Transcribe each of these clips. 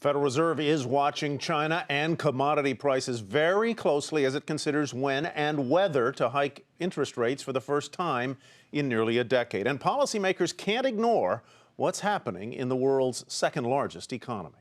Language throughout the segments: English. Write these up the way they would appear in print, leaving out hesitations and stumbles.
Federal Reserve is watching China and commodity prices very closely as it considers when and whether to hike interest rates for the first time in nearly a decade. And policymakers can't ignore what's happening in the world's second largest economy.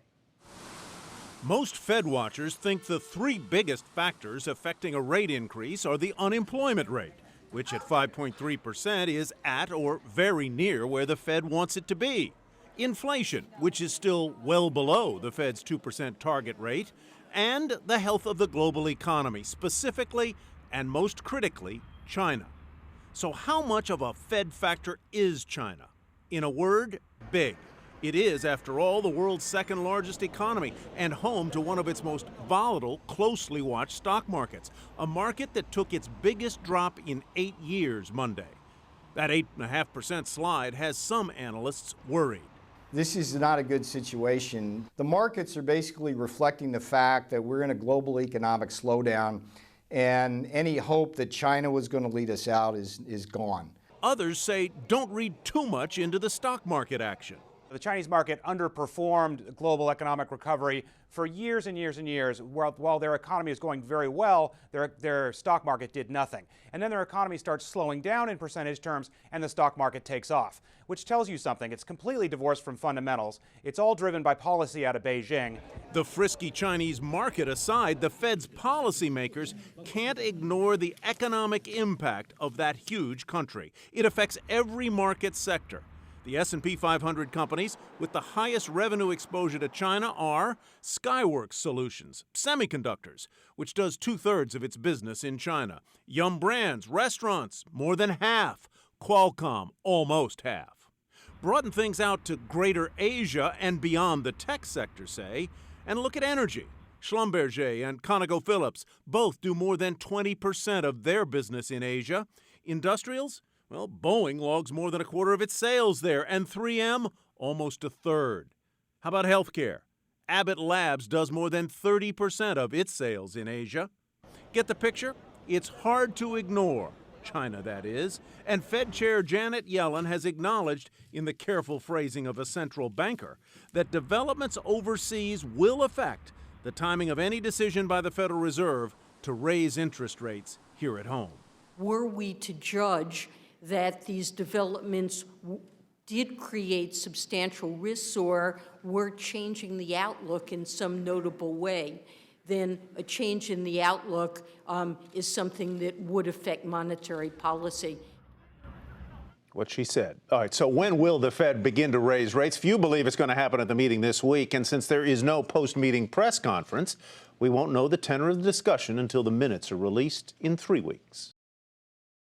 Most Fed watchers think the three biggest factors affecting a rate increase are the unemployment rate, which at 5.3% is at or very near where the Fed wants it to be. Inflation, which is still well below the Fed's 2% target rate, and the health of the global economy, specifically and most critically, China. So how much of a Fed factor is China? In a word, big. It is, after all, the world's second largest economy and home to one of its most volatile, closely watched stock markets, a market that took its biggest drop in 8 years Monday. That 8.5% slide has some analysts worried. This is not a good situation. The markets are basically reflecting the fact that we're in a global economic slowdown, and any hope that China was going to lead us out is gone. Others say don't read too much into the stock market action. The Chinese market underperformed global economic recovery for years and years and years. While their economy is going very well, their stock market did nothing. And then their economy starts slowing down in percentage terms, and the stock market takes off, which tells you something. It's completely divorced from fundamentals. It's all driven by policy out of Beijing. The frisky Chinese market aside, the Fed's policymakers can't ignore the economic impact of that huge country. It affects every market sector. The S&P 500 companies with the highest revenue exposure to China are Skyworks Solutions, Semiconductors, which does 2/3 of its business in China. Yum Brands, Restaurants, more than half. Qualcomm, almost half. Broaden things out to greater Asia and beyond the tech sector, say, and look at energy. Schlumberger and ConocoPhillips both do more than 20% of their business in Asia. Industrials? Well, Boeing logs more than a quarter of its sales there, and 3M almost a third. How about healthcare? Abbott Labs does more than 30% of its sales in Asia. Get the picture? It's hard to ignore, China that is, and Fed Chair Janet Yellen has acknowledged, in the careful phrasing of a central banker, that developments overseas will affect the timing of any decision by the Federal Reserve to raise interest rates here at home. Were we to judge that these developments did create substantial risks or were changing the outlook in some notable way, then a change in the outlook is something that would affect monetary policy. What she said. All right, so when will the Fed begin to raise rates? Few believe it's going to happen at the meeting this week, and since there is no post-meeting press conference, we won't know the tenor of the discussion until the minutes are released in 3 weeks.